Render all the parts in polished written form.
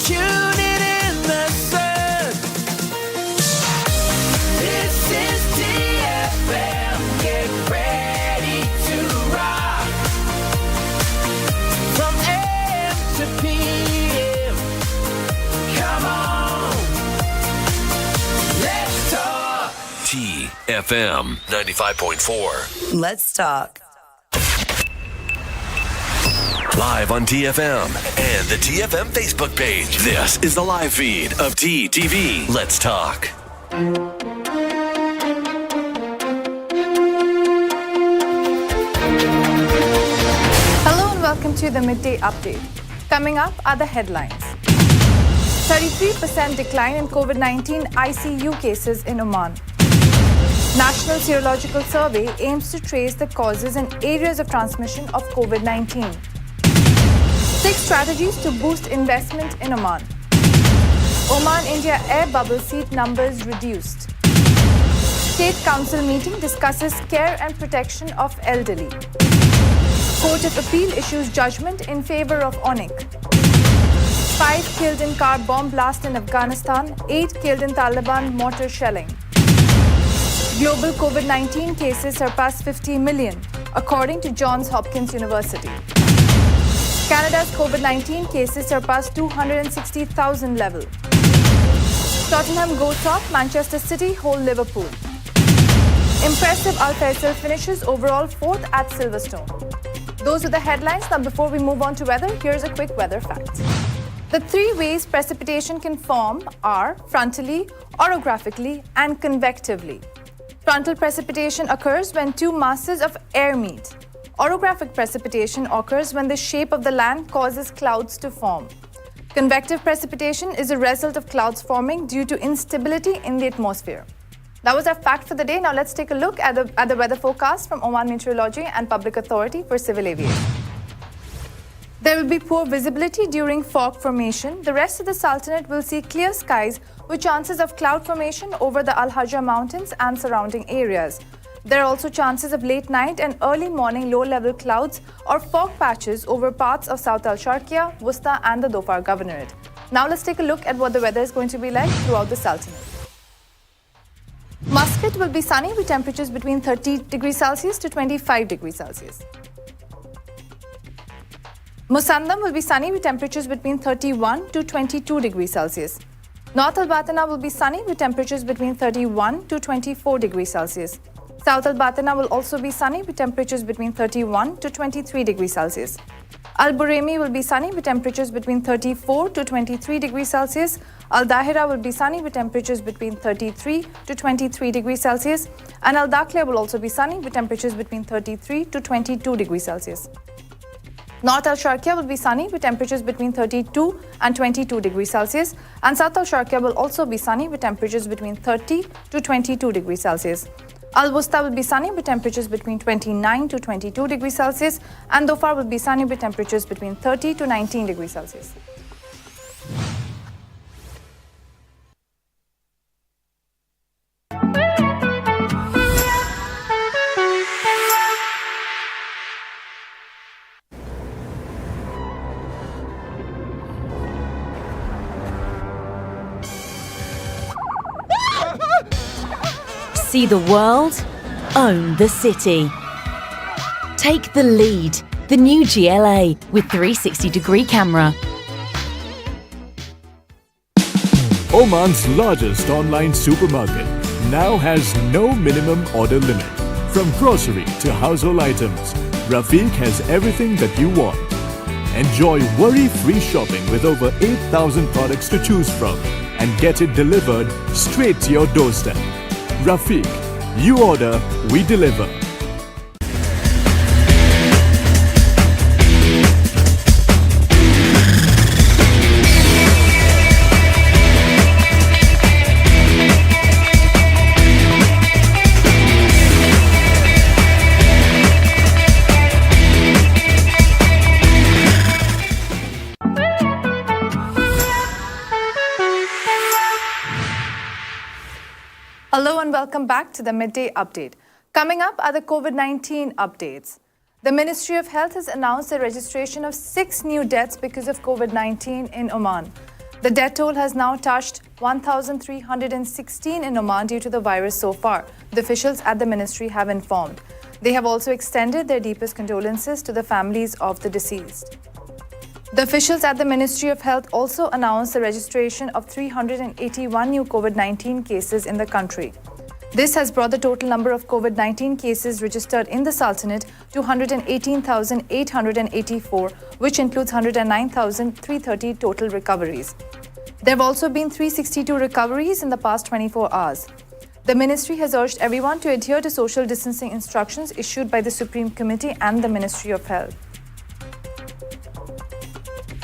tune it in the sun. This is TFM. Get ready to rock. From AM to PM. Come on. Let's talk. TFM 95.4. Let's talk. Live on TFM and the TFM Facebook page. This is the live feed of TTV. Let's talk. Hello and welcome to the Midday Update. Coming up are the headlines. 33% decline in COVID-19 ICU cases in Oman. National Serological Survey aims to trace the causes and areas of transmission of COVID-19. 6 strategies to boost investment in Oman. Oman-India air bubble seat numbers reduced. State Council meeting discusses care and protection of elderly. Court of Appeal issues judgment in favor of ONIC. 5 killed in car bomb blast in Afghanistan, 8 killed in Taliban mortar shelling. Global COVID-19 cases surpass 50 million, according to Johns Hopkins University. Canada's COVID-19 cases surpassed 260,000 level. Tottenham go top, Manchester City hold Liverpool. Impressive Al Faisal finishes overall 4th at Silverstone. Those are the headlines. Now before we move on to weather, here's a quick weather fact. The 3 ways precipitation can form are frontally, orographically, and convectively. Frontal precipitation occurs when 2 masses of air meet. Orographic precipitation occurs when the shape of the land causes clouds to form. Convective precipitation is a result of clouds forming due to instability in the atmosphere. That was our fact for the day. Now let's take a look at the weather forecast from Oman Meteorology and Public Authority for Civil Aviation. There will be poor visibility during fog formation. The rest of the Sultanate will see clear skies with chances of cloud formation over the Al-Hajja mountains and surrounding areas. There are also chances of late night and early morning low-level clouds or fog patches over parts of South Al-Sharqiya, Wusta and the Dhofar Governorate. Now let's take a look at what the weather is going to be like throughout the Sultanate. Muscat will be sunny with temperatures between 30 degrees Celsius to 25 degrees Celsius. Musandam will be sunny with temperatures between 31 to 22 degrees Celsius. North Al-Batana will be sunny with temperatures between 31 to 24 degrees Celsius. South Al-Batana will also be sunny with temperatures between 31 to 23 degrees Celsius. Al-Buremi will be sunny with temperatures between 34 to 23 degrees Celsius. Al-Dahira will be sunny with temperatures between 33 to 23 degrees Celsius. And Al-Dakhla will also be sunny with temperatures between 33 to 22 degrees Celsius. North Al-Sharqiya will be sunny with temperatures between 32 and 22 degrees Celsius. And South Al-Sharqiya will also be sunny with temperatures between 30 to 22 degrees Celsius. Al-Wusta will be sunny with temperatures between 29 to 22 degrees Celsius. And Dhofar will be sunny with temperatures between 30 to 19 degrees Celsius. See the world, own the city. Take the lead, the new GLA with 360-degree camera. Oman's largest online supermarket now has no minimum order limit. From grocery to household items, Rafiq has everything that you want. Enjoy worry-free shopping with over 8,000 products to choose from and get it delivered straight to your doorstep. Rafiq, you order, we deliver. Hello and welcome back to the Midday Update. Coming up are the COVID-19 updates. The Ministry of Health has announced the registration of 6 new deaths because of COVID-19 in Oman. The death toll has now touched 1,316 in Oman due to the virus so far, the officials at the ministry have informed. They have also extended their deepest condolences to the families of the deceased. The officials at the Ministry of Health also announced the registration of 381 new COVID-19 cases in the country. This has brought the total number of COVID-19 cases registered in the Sultanate to 118,884, which includes 109,330 total recoveries. There have also been 362 recoveries in the past 24 hours. The ministry has urged everyone to adhere to social distancing instructions issued by the Supreme Committee and the Ministry of Health.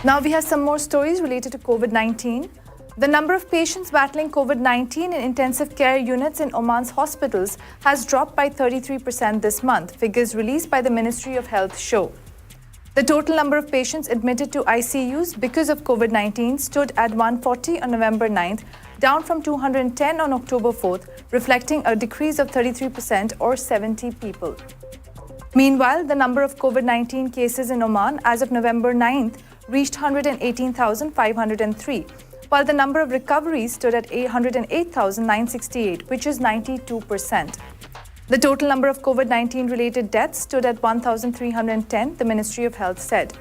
Now we have some more stories related to COVID-19. The number of patients battling COVID-19 in intensive care units in Oman's hospitals has dropped by 33% this month, figures released by the Ministry of Health show. The total number of patients admitted to ICUs because of COVID-19 stood at 140 on November 9th, down from 210 on October 4th, reflecting a decrease of 33% or 70 people. Meanwhile, the number of COVID-19 cases in Oman as of November 9th reached 118,503, while the number of recoveries stood at 108,968, which is 92%. The total number of COVID-19 related deaths stood at 1,310, the Ministry of Health said.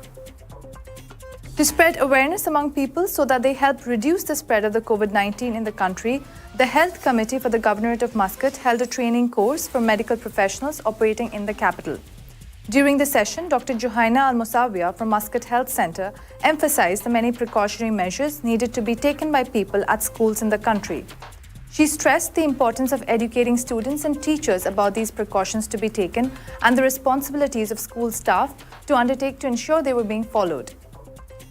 To spread awareness among people so that they help reduce the spread of the COVID-19 in the country, the Health Committee for the Governorate of Muscat held a training course for medical professionals operating in the capital. During the session, Dr. Juhaina Al-Musawiya from Muscat Health Centre emphasized the many precautionary measures needed to be taken by people at schools in the country. She stressed the importance of educating students and teachers about these precautions to be taken and the responsibilities of school staff to undertake to ensure they were being followed.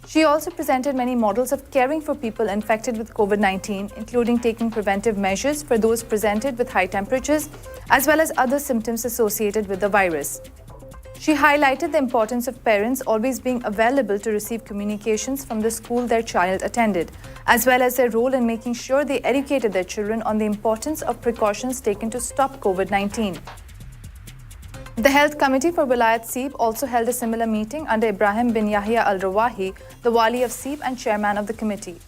She also presented many models of caring for people infected with COVID-19, including taking preventive measures for those presented with high temperatures, as well as other symptoms associated with the virus. She highlighted the importance of parents always being available to receive communications from the school their child attended, as well as their role in making sure they educated their children on the importance of precautions taken to stop COVID-19. The Health Committee for Wilayat Seeb also held a similar meeting under Ibrahim bin Yahya Al-Rawahi, the Wali of Seeb and chairman of the committee.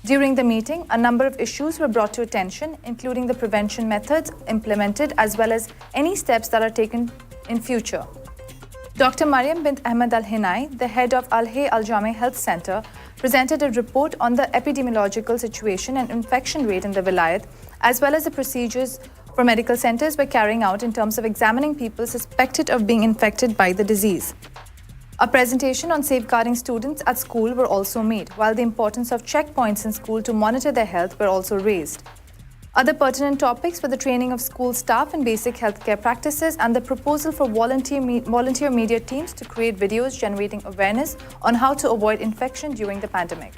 During the meeting, a number of issues were brought to attention, including the prevention methods implemented as well as any steps that are taken in future. Dr. Mariam bint Ahmed Al-Hinai, the head of Al-Hay Al-Jami Health Center, presented a report on the epidemiological situation and infection rate in the Vilayat, as well as the procedures for medical centers were carrying out in terms of examining people suspected of being infected by the disease. A presentation on safeguarding students at school were also made, while the importance of checkpoints in school to monitor their health were also raised. Other pertinent topics were the training of school staff in basic healthcare practices and the proposal for volunteer media teams to create videos generating awareness on how to avoid infection during the pandemic.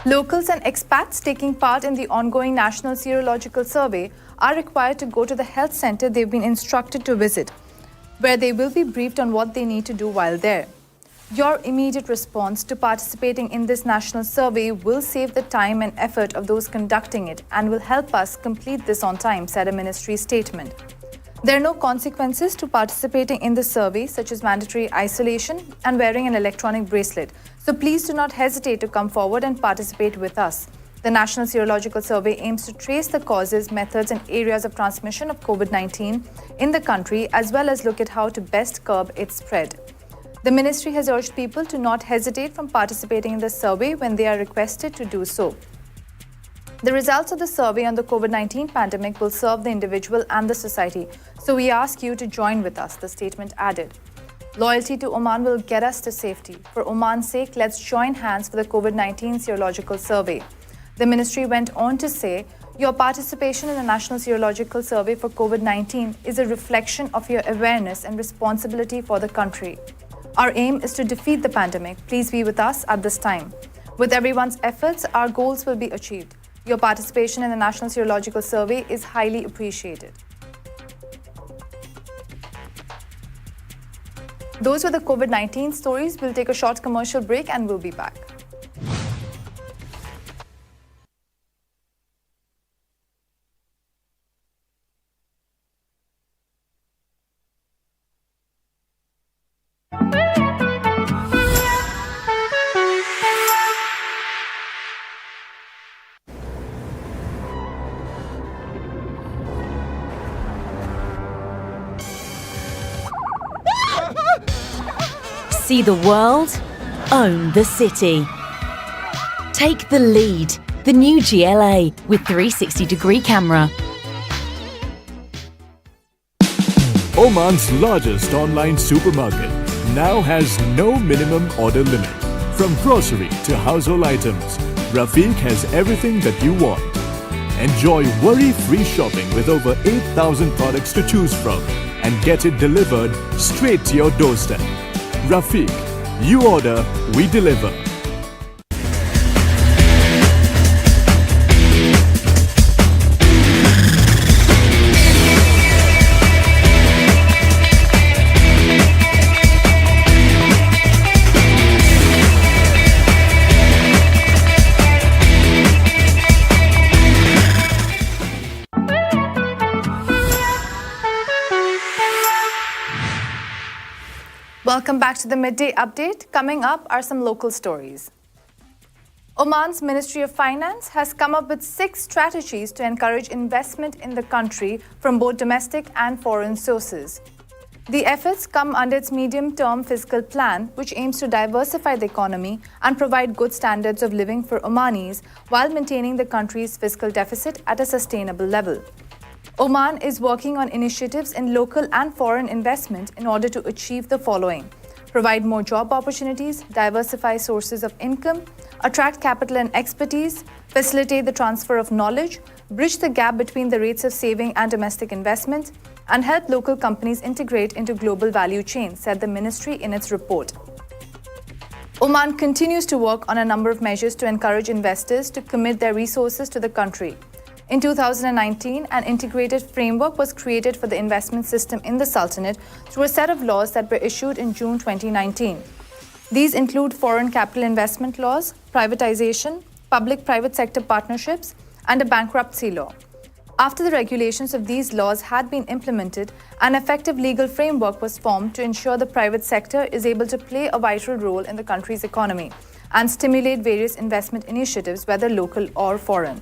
Locals and expats taking part in the ongoing National Serological Survey are required to go to the health center they've been instructed to visit, where they will be briefed on what they need to do while there. Your immediate response to participating in this national survey will save the time and effort of those conducting it and will help us complete this on time, said a ministry statement. There are no consequences to participating in the survey, such as mandatory isolation and wearing an electronic bracelet. So please do not hesitate to come forward and participate with us. The National Serological Survey aims to trace the causes, methods, and areas of transmission of COVID-19 in the country, as well as look at how to best curb its spread. The ministry has urged people to not hesitate from participating in the survey when they are requested to do so. The results of the survey on the COVID-19 pandemic will serve the individual and the society, so we ask you to join with us, the statement added. Loyalty to Oman will get us to safety. For Oman's sake, let's join hands for the COVID-19 Serological Survey. The ministry went on to say, your participation in the National Serological Survey for COVID-19 is a reflection of your awareness and responsibility for the country. Our aim is to defeat the pandemic. Please be with us at this time. With everyone's efforts, our goals will be achieved. Your participation in the National Serological Survey is highly appreciated. Those were the COVID-19 stories. We'll take a short commercial break and we'll be back. See the world, own the city. Take the lead, the new GLA with 360-degree camera. Oman's largest online supermarket now has no minimum order limit. From grocery to household items, Rafiq has everything that you want. Enjoy worry-free shopping with over 8,000 products to choose from and get it delivered straight to your doorstep. Rafiq, you order, we deliver. Welcome back to the Midday Update. Coming up are some local stories. Oman's Ministry of Finance has come up with 6 strategies to encourage investment in the country from both domestic and foreign sources. The efforts come under its medium-term fiscal plan, which aims to diversify the economy and provide good standards of living for Omanis while maintaining the country's fiscal deficit at a sustainable level. Oman is working on initiatives in local and foreign investment in order to achieve the following: provide more job opportunities, diversify sources of income, attract capital and expertise, facilitate the transfer of knowledge, bridge the gap between the rates of saving and domestic investment, and help local companies integrate into global value chains, said the ministry in its report. Oman continues to work on a number of measures to encourage investors to commit their resources to the country. In 2019, an integrated framework was created for the investment system in the Sultanate through a set of laws that were issued in June 2019. These include foreign capital investment laws, privatization, public-private sector partnerships, and a bankruptcy law. After the regulations of these laws had been implemented, an effective legal framework was formed to ensure the private sector is able to play a vital role in the country's economy and stimulate various investment initiatives, whether local or foreign.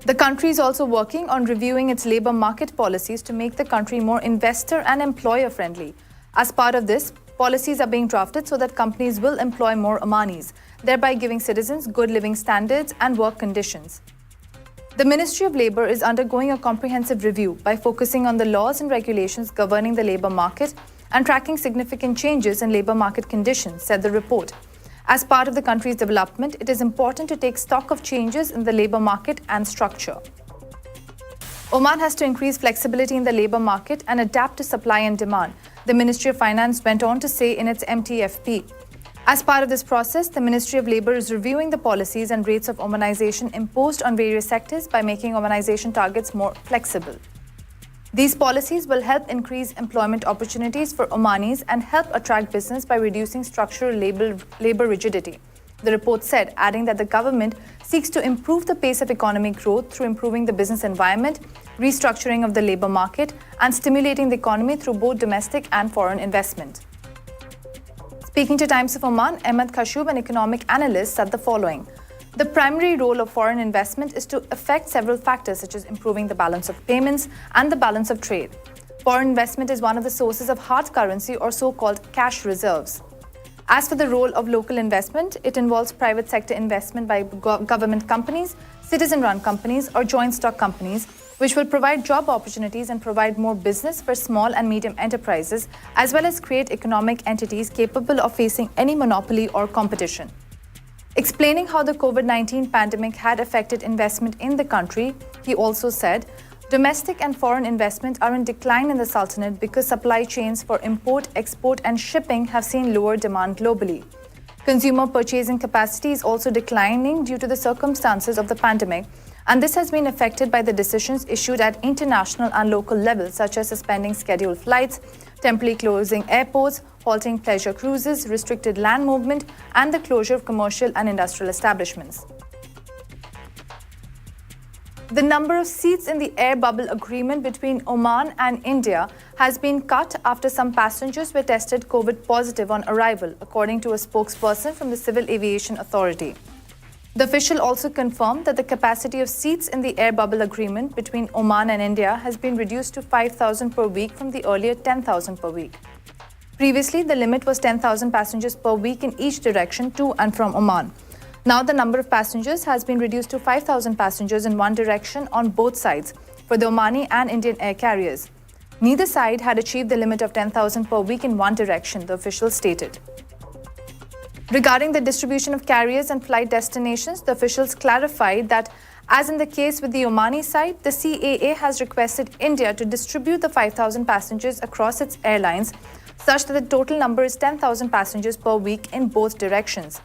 The country is also working on reviewing its labor market policies to make the country more investor and employer-friendly. As part of this, policies are being drafted so that companies will employ more Omanis, thereby giving citizens good living standards and work conditions. The Ministry of Labour is undergoing a comprehensive review by focusing on the laws and regulations governing the labour market and tracking significant changes in labour market conditions, said the report. As part of the country's development, it is important to take stock of changes in the labour market and structure. Oman has to increase flexibility in the labour market and adapt to supply and demand, the Ministry of Finance went on to say in its MTFP. As part of this process, the Ministry of Labour is reviewing the policies and rates of Omanization imposed on various sectors by making Omanization targets more flexible. These policies will help increase employment opportunities for Omanis and help attract business by reducing structural labor rigidity, the report said, adding that the government seeks to improve the pace of economic growth through improving the business environment, restructuring of the labor market, and stimulating the economy through both domestic and foreign investment. Speaking to Times of Oman, Ahmed Khashub, an economic analyst, said the following: the primary role of foreign investment is to affect several factors such as improving the balance of payments and the balance of trade. Foreign investment is one of the sources of hard currency or so-called cash reserves. As for the role of local investment, it involves private sector investment by government companies, citizen-run companies or joint stock companies, which will provide job opportunities and provide more business for small and medium enterprises, as well as create economic entities capable of facing any monopoly or competition. Explaining how the COVID-19 pandemic had affected investment in the country, he also said, domestic and foreign investment are in decline in the Sultanate because supply chains for import, export and shipping have seen lower demand globally. Consumer purchasing capacity is also declining due to the circumstances of the pandemic, and this has been affected by the decisions issued at international and local levels, such as suspending scheduled flights, temporarily closing airports, halting pleasure cruises, restricted land movement, and the closure of commercial and industrial establishments. The number of seats in the air bubble agreement between Oman and India has been cut after some passengers were tested COVID positive on arrival, according to a spokesperson from the Civil Aviation Authority. The official also confirmed that the capacity of seats in the air bubble agreement between Oman and India has been reduced to 5,000 per week from the earlier 10,000 per week. Previously, the limit was 10,000 passengers per week in each direction to and from Oman. Now the number of passengers has been reduced to 5,000 passengers in one direction on both sides for the Omani and Indian air carriers. Neither side had achieved the limit of 10,000 per week in one direction, the officials stated. Regarding the distribution of carriers and flight destinations, the officials clarified that, as in the case with the Omani side, the CAA has requested India to distribute the 5,000 passengers across its airlines such that the total number is 10,000 passengers per week in both directions.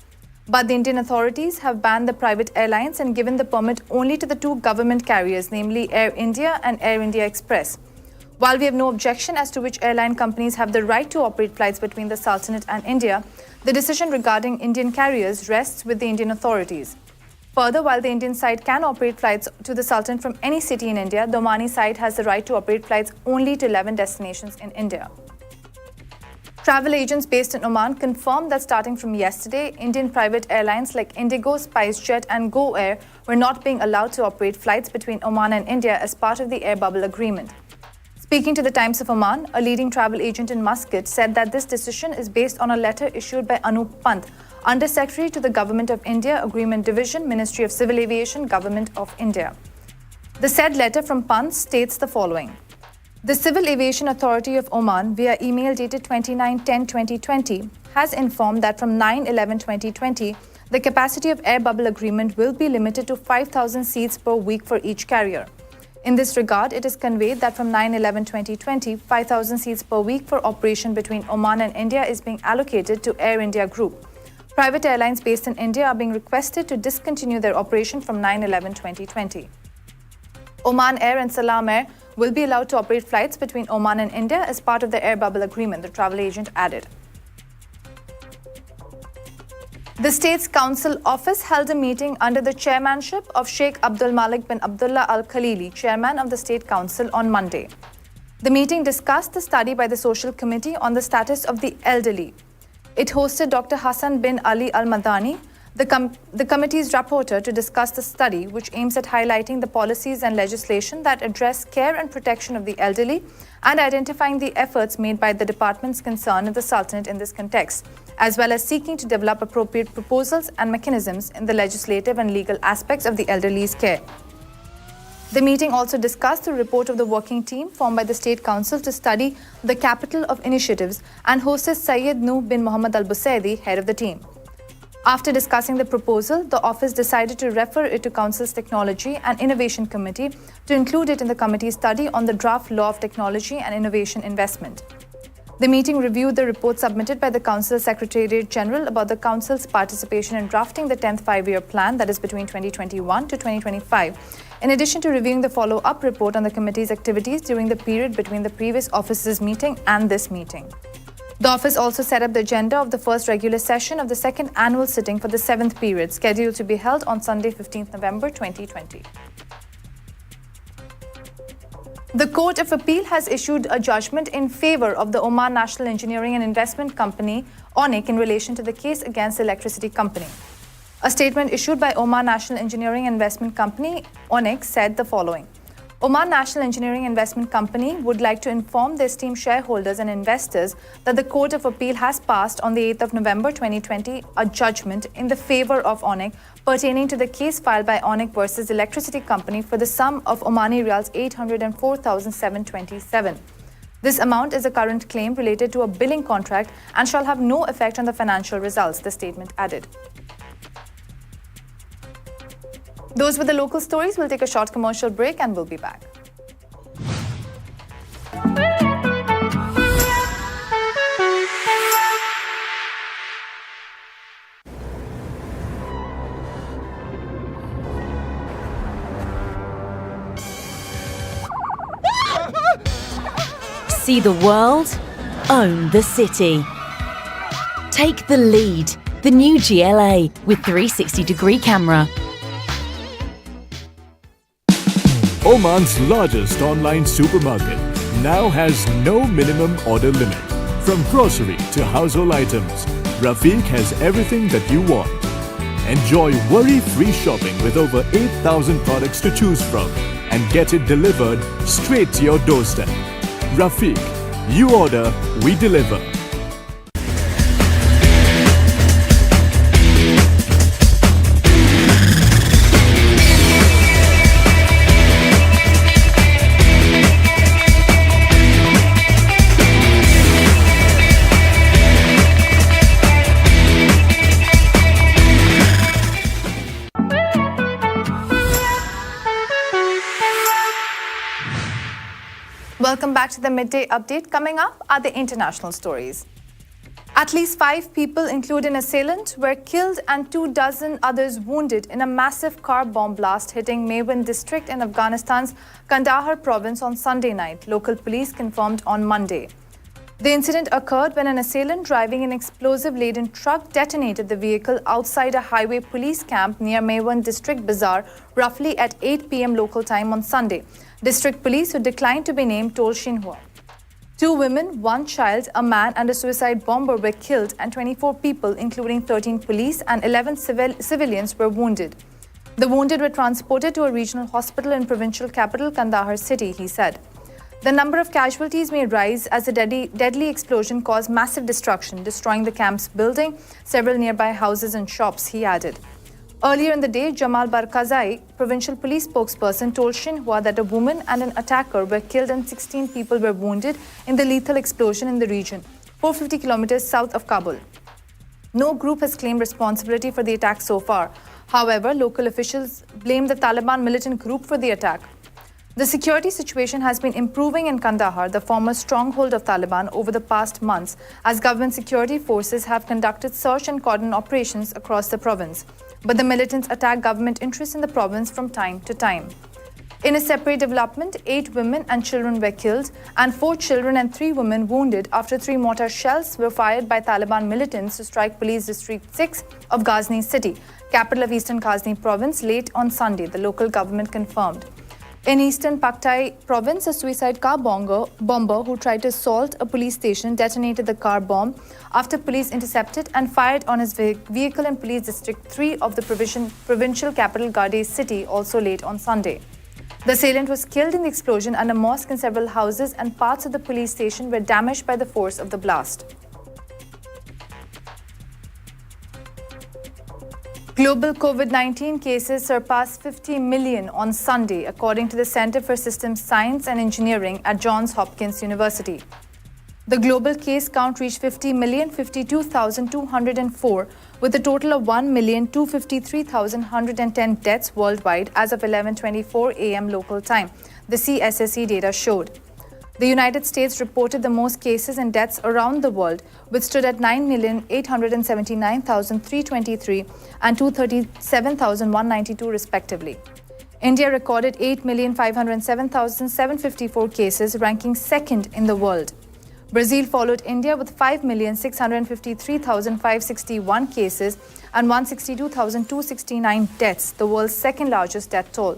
But the Indian authorities have banned the private airlines and given the permit only to the two government carriers, namely Air India and Air India Express. While we have no objection as to which airline companies have the right to operate flights between the Sultanate and India, the decision regarding Indian carriers rests with the Indian authorities. Further, while the Indian side can operate flights to the Sultanate from any city in India, the Omani side has the right to operate flights only to 11 destinations in India. Travel agents based in Oman confirmed that starting from yesterday, Indian private airlines like Indigo, SpiceJet and Go Air were not being allowed to operate flights between Oman and India as part of the air bubble agreement. Speaking to the Times of Oman, a leading travel agent in Muscat said that this decision is based on a letter issued by Anup Pant, Under Secretary to the Government of India, Agreement Division, Ministry of Civil Aviation, Government of India. The said letter from Pant states the following. The Civil Aviation Authority of Oman, via email dated 29/10/2020, has informed that from 9/11/2020, the capacity of air bubble agreement will be limited to 5,000 seats per week for each carrier. In this regard, it is conveyed that from 9/11/2020, 5,000 seats per week for operation between Oman and India is being allocated to Air India Group. Private airlines based in India are being requested to discontinue their operation from 9/11/2020. Oman Air and Salam Air will be allowed to operate flights between Oman and India as part of the air bubble agreement, the travel agent added. The State's Council Office held a meeting under the chairmanship of Sheikh Abdul Malik bin Abdullah Al Khalili, chairman of the State Council, on Monday. The meeting discussed the study by the Social Committee on the status of the elderly. It hosted Dr. Hassan bin Ali Al Madani, the committee's rapporteur, to discuss the study, which aims at highlighting the policies and legislation that address care and protection of the elderly and identifying the efforts made by the departments concerned in the Sultanate in this context, as well as seeking to develop appropriate proposals and mechanisms in the legislative and legal aspects of the elderly's care. The meeting also discussed the report of the working team formed by the State Council to study the capital of initiatives and hosted Sayyid Nuh bin Muhammad Al Busaidi, head of the team. After discussing the proposal, the office decided to refer it to Council's Technology and Innovation Committee to include it in the committee's study on the draft law of technology and innovation investment. The meeting reviewed the report submitted by the Council Secretariat General about the Council's participation in drafting the 10th five-year plan, that is between 2021 to 2025, in addition to reviewing the follow-up report on the committee's activities during the period between the previous office's meeting and this meeting. The office also set up the agenda of the first regular session of the second annual sitting for the 7th period, scheduled to be held on Sunday, 15th November 2020. The Court of Appeal has issued a judgment in favor of the Oman National Engineering and Investment Company, ONIC, in relation to the case against the electricity company. A statement issued by Oman National Engineering and Investment Company, ONIC, said the following. Oman National Engineering Investment Company would like to inform the esteemed shareholders and investors that the Court of Appeal has passed on the 8th of November 2020 a judgment in the favor of ONIC pertaining to the case filed by ONIC versus Electricity Company for the sum of Omani Riyals 804,727. This amount is a current claim related to a billing contract and shall have no effect on the financial results, the statement added. Those were the local stories. We'll take a short commercial break and we'll be back. See the world, own the city. Take the lead, the new GLA with 360-degree camera. Oman's largest online supermarket now has no minimum order limit. From grocery to household items, Rafiq has everything that you want. Enjoy worry-free shopping with over 8,000 products to choose from and get it delivered straight to your doorstep. Rafiq, you order, we deliver. Welcome back to the Midday Update. Coming up are the international stories. At least 5 people, including an assailant, were killed and 24 others wounded in a massive car bomb blast hitting Maiwand district in Afghanistan's Kandahar province on Sunday night, local police confirmed on Monday. The incident occurred when an assailant driving an explosive-laden truck detonated the vehicle outside a highway police camp near Maiwand District Bazaar, roughly at 8 p.m. local time on Sunday. District police, who declined to be named, told Xinhua. 2 women, 1 child, a man and a suicide bomber were killed and 24 people, including 13 police and 11 civilians, were wounded. The wounded were transported to a regional hospital in provincial capital Kandahar city, he said. The number of casualties may rise as a deadly explosion caused massive destruction, destroying the camp's building, several nearby houses and shops, he added. Earlier in the day, Jamal Barkazai, provincial police spokesperson, told Xinhua that a woman and an attacker were killed and 16 people were wounded in the lethal explosion in the region, 450 kilometers south of Kabul. No group has claimed responsibility for the attack so far. However, local officials blame the Taliban militant group for the attack. The security situation has been improving in Kandahar, the former stronghold of Taliban, over the past months, as government security forces have conducted search and cordon operations across the province. But the militants attack government interests in the province from time to time. In a separate development, 8 women and children were killed and 4 children and 3 women wounded after 3 mortar shells were fired by Taliban militants to strike police district 6 of Ghazni city, capital of eastern Ghazni province, late on Sunday, the local government confirmed. In eastern Paktai province, a suicide car bomber who tried to assault a police station detonated the car bomb after police intercepted and fired on his vehicle in police district 3 of the provincial capital Gade city, also late on Sunday. The assailant was killed in the explosion and a mosque and several houses and parts of the police station were damaged by the force of the blast. Global COVID-19 cases surpassed 50 million on Sunday, according to the Center for Systems Science and Engineering at Johns Hopkins University. The global case count reached 50,052,204, with a total of 1,253,110 deaths worldwide as of 11:24 a.m. local time, the CSSE data showed. The United States reported the most cases and deaths around the world, which stood at 9,879,323 and 237,192 respectively. India recorded 8,507,754 cases, ranking second in the world. Brazil followed India with 5,653,561 cases and 162,269 deaths, the world's second largest death toll.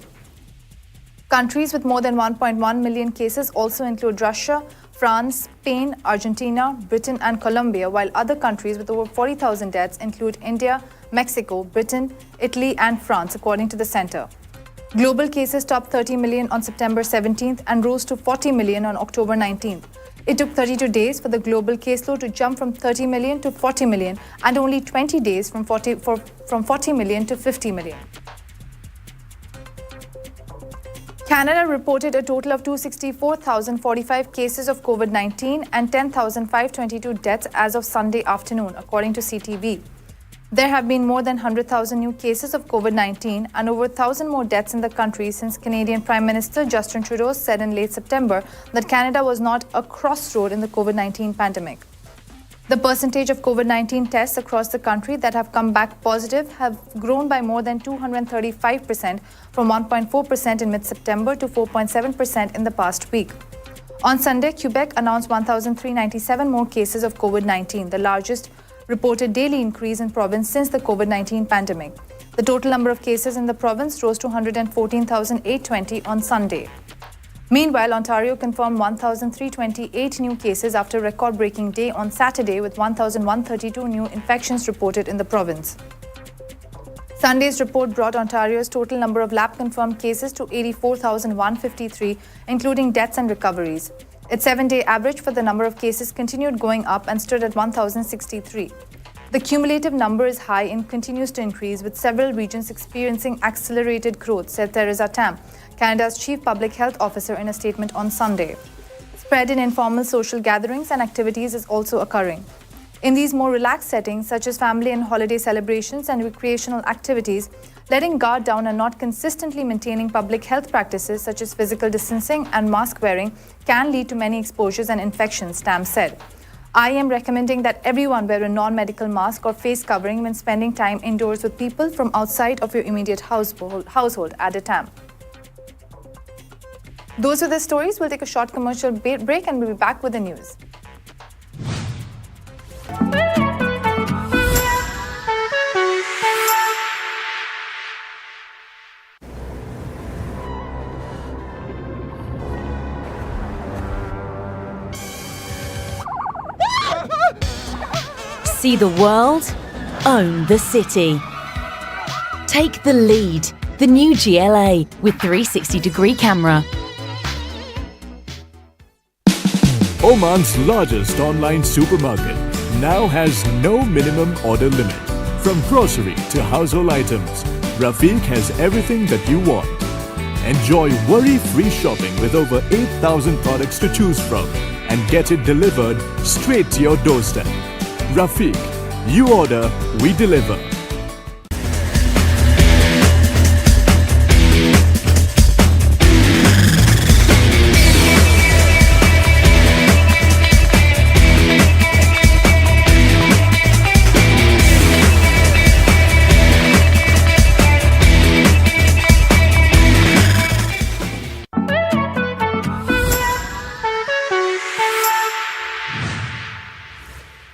Countries with more than 1.1 million cases also include Russia, France, Spain, Argentina, Britain and Colombia, while other countries with over 40,000 deaths include India, Mexico, Britain, Italy and France, according to the center. Global cases topped 30 million on September 17th and rose to 40 million on October 19th. It took 32 days for the global caseload to jump from 30 million to 40 million and only 20 days from 40 million to 50 million. Canada reported a total of 264,045 cases of COVID-19 and 10,522 deaths as of Sunday afternoon, according to CTV. There have been more than 100,000 new cases of COVID-19 and over 1,000 more deaths in the country since Canadian Prime Minister Justin Trudeau said in late September that Canada was not a crossroad in the COVID-19 pandemic. The percentage of COVID-19 tests across the country that have come back positive have grown by more than 235% from 1.4% in mid-September to 4.7% in the past week. On Sunday, Quebec announced 1,397 more cases of COVID-19, the largest reported daily increase in province since the COVID-19 pandemic. The total number of cases in the province rose to 114,820 on Sunday. Meanwhile, Ontario confirmed 1,328 new cases after a record-breaking day on Saturday, with 1,132 new infections reported in the province. Sunday's report brought Ontario's total number of lab-confirmed cases to 84,153, including deaths and recoveries. Its 7-day average for the number of cases continued going up and stood at 1,063. The cumulative number is high and continues to increase, with several regions experiencing accelerated growth, said Theresa Tam, Canada's Chief Public Health Officer, in a statement on Sunday. Spread in informal social gatherings and activities is also occurring. In these more relaxed settings, such as family and holiday celebrations and recreational activities, Letting guard down and not consistently maintaining public health practices such as physical distancing and mask wearing can lead to many exposures and infections, Tam said. I am recommending that everyone wear a non-medical mask or face covering when spending time indoors with people from outside of your immediate household, added Tam. Those are the stories. We'll take a short commercial break and we'll be back with the news. See the world, own the city. Take the lead. The new GLA with 360-degree camera. Oman's largest online supermarket now has no minimum order limit. From grocery to household items, Rafiq has everything that you want. Enjoy worry-free shopping with over 8,000 products to choose from and get it delivered straight to your doorstep. Rafiq, you order, we deliver.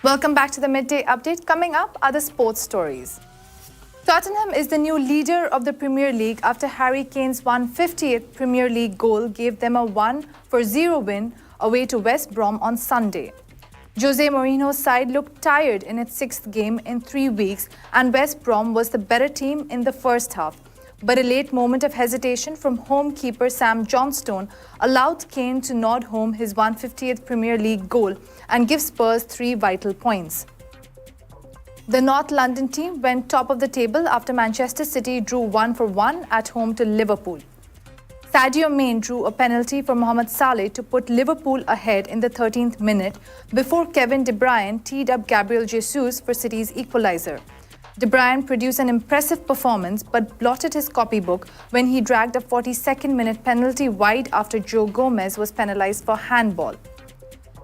Welcome back to the Midday Update. Coming up are the sports stories. Tottenham is the new leader of the Premier League after Harry Kane's 150th Premier League goal gave them a 1-0 win away to West Brom on Sunday. Jose Mourinho's side looked tired in its sixth game in 3 weeks and West Brom was the better team in the first half. But a late moment of hesitation from home keeper Sam Johnstone allowed Kane to nod home his 150th Premier League goal and give Spurs 3 vital points. The North London team went top of the table after Manchester City drew 1-1 at home to Liverpool. Sadio Mane drew a penalty for Mohamed Salah to put Liverpool ahead in the 13th minute before Kevin De Bruyne teed up Gabriel Jesus for City's equaliser. De Bruyne produced an impressive performance but blotted his copybook when he dragged a 42nd-minute penalty wide after Joe Gomez was penalised for handball.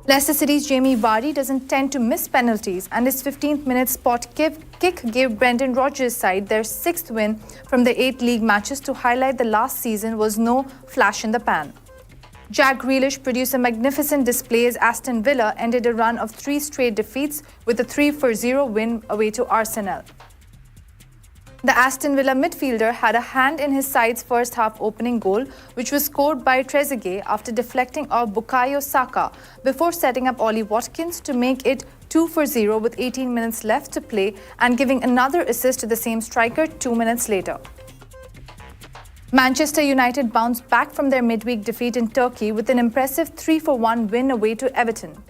Leicester City's Jamie Vardy doesn't tend to miss penalties and his 15th-minute spot kick gave Brendan Rodgers' side their 6th win from the 8 league matches to highlight the last season was no flash in the pan. Jack Grealish produced a magnificent display as Aston Villa ended a run of 3 straight defeats with a 3-0 win away to Arsenal. The Aston Villa midfielder had a hand in his side's first half opening goal, which was scored by Trezeguet after deflecting off Bukayo Saka before setting up Ollie Watkins to make it 2-0 with 18 minutes left to play and giving another assist to the same striker 2 minutes later. Manchester United bounced back from their midweek defeat in Turkey with an impressive 3-1 win away to Everton.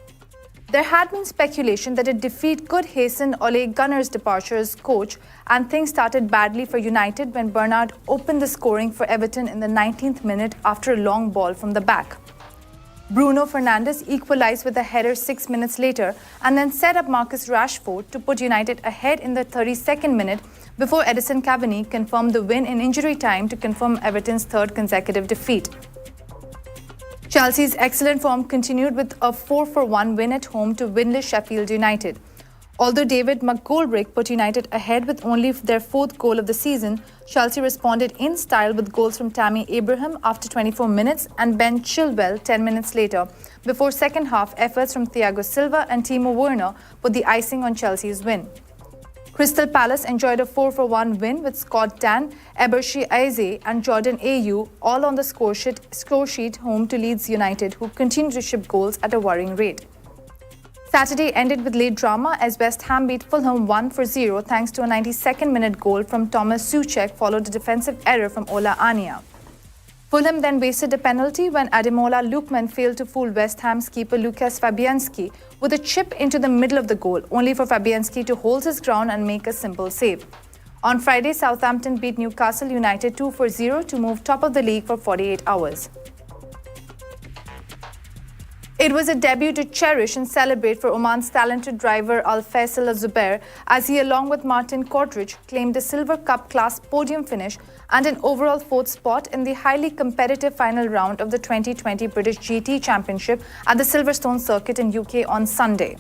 There had been speculation that a defeat could hasten Ole Gunnar's departure as coach, and things started badly for United when Bernard opened the scoring for Everton in the 19th minute after a long ball from the back. Bruno Fernandes equalised with a header 6 minutes later and then set up Marcus Rashford to put United ahead in the 32nd minute before Edison Cavani confirmed the win in injury time to confirm Everton's 3rd consecutive defeat. Chelsea's excellent form continued with a 4-1 win at home to winless Sheffield United. Although David McGoldrick put United ahead with only their 4th goal of the season, Chelsea responded in style with goals from Tammy Abraham after 24 minutes and Ben Chilwell 10 minutes later, before second half efforts from Thiago Silva and Timo Werner put the icing on Chelsea's win. Crystal Palace enjoyed a 4-1 win with Scott Dann, Ebershe Eze and Jordan Ayew all on the score sheet home to Leeds United, who continue to ship goals at a worrying rate. Saturday ended with late drama as West Ham beat Fulham 1-0 thanks to a 92nd minute goal from Thomas Souček followed a defensive error from Ola Ania. Fulham then wasted a penalty when Ademola Lookman failed to fool West Ham's keeper Lukas Fabianski with a chip into the middle of the goal, only for Fabianski to hold his ground and make a simple save. On Friday, Southampton beat Newcastle United 2-0 to move top of the league for 48 hours. It was a debut to cherish and celebrate for Oman's talented driver Al Faisal Al Zubair, as he, along with Martin Kodrich, claimed a Silver Cup class podium finish and an overall fourth spot in the highly competitive final round of the 2020 British GT Championship at the Silverstone circuit in UK on Sunday.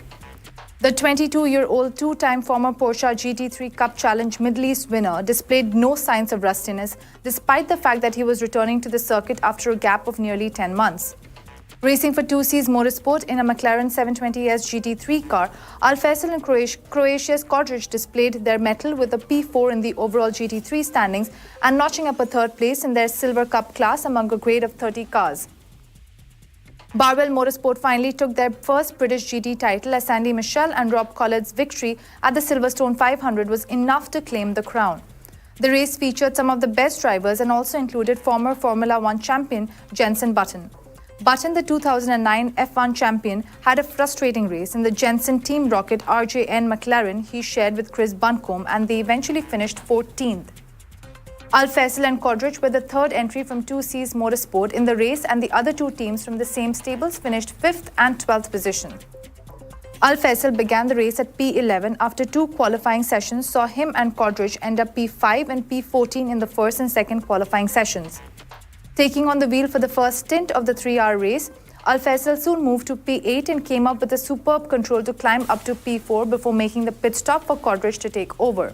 The 22-year-old two-time former Porsche GT3 Cup Challenge Middle East winner displayed no signs of rustiness, despite the fact that he was returning to the circuit after a gap of nearly 10 months. Racing for 2Cs Motorsport in a McLaren 720S GT3 car, Al Faisal and Croatia's Kodrich displayed their mettle with a P4 in the overall GT3 standings and notching up a third place in their Silver Cup class among a grade of 30 cars. Barwell Motorsport finally took their first British GT title, as Sandy Michel and Rob Collard's victory at the Silverstone 500 was enough to claim the crown. The race featured some of the best drivers and also included former Formula One champion Jenson Button. Button, the 2009 F1 champion, had a frustrating race in the Jenson Team Rocket RJN McLaren he shared with Chris Buncombe, and they eventually finished 14th. Al Faisal and Kodrich were the third entry from 2Cs Motorsport in the race, and the other two teams from the same stables finished 5th and 12th position. Al Faisal began the race at P11 after two qualifying sessions saw him and Kodrich end up P5 and P14 in the first and second qualifying sessions. Taking on the wheel for the first stint of the 3-hour race, Al Faisal soon moved to P8 and came up with a superb control to climb up to P4 before making the pit stop for Kodrich to take over.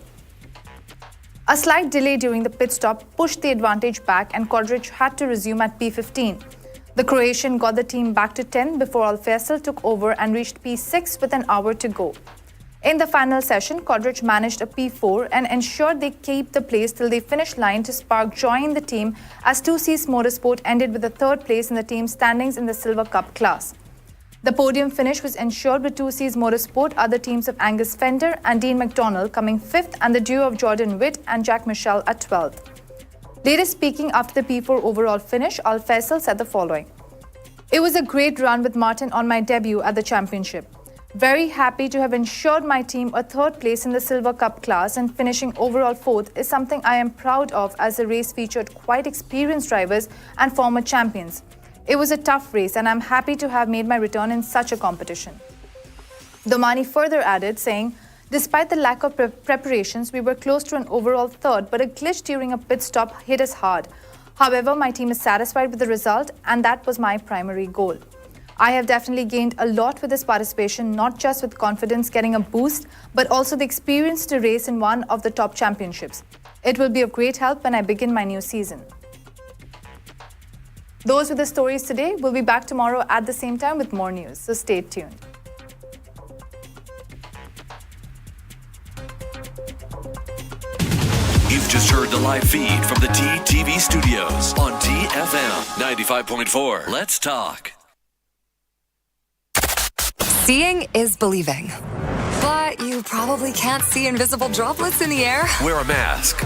A slight delay during the pit stop pushed the advantage back, and Kodrich had to resume at P15. The Croatian got the team back to 10th before Al Faisal took over and reached P6 with an hour to go. In the final session, Kodrich managed a P4 and ensured they keep the place till the finish line to spark joy in the team, as 2Cs Motorsport ended with the third place in the team standings in the Silver Cup class. The podium finish was ensured with 2Cs Motorsport, other teams of Angus Fender and Dean McDonnell coming 5th, and the duo of Jordan Witt and Jack Michel at 12th. Later speaking after the P4 overall finish, Al Faisal said the following: "It was a great run with Martin on my debut at the championship. Very happy to have ensured my team a third place in the Silver Cup class, and finishing overall 4th is something I am proud of, as the race featured quite experienced drivers and former champions. It was a tough race, and I'm happy to have made my return in such a competition." Domani further added, saying, "Despite the lack of preparations, we were close to an overall third, but a glitch during a pit stop hit us hard. However, my team is satisfied with the result, and that was my primary goal. I have definitely gained a lot with this participation, not just with confidence getting a boost, but also the experience to race in one of the top championships. It will be of great help when I begin my new season." Those were the stories today. We'll be back tomorrow at the same time with more news, so stay tuned. You've just heard the live feed from the TTV studios on TFM 95.4. Let's talk. Seeing is believing. But you probably can't see invisible droplets in the air. Wear a mask.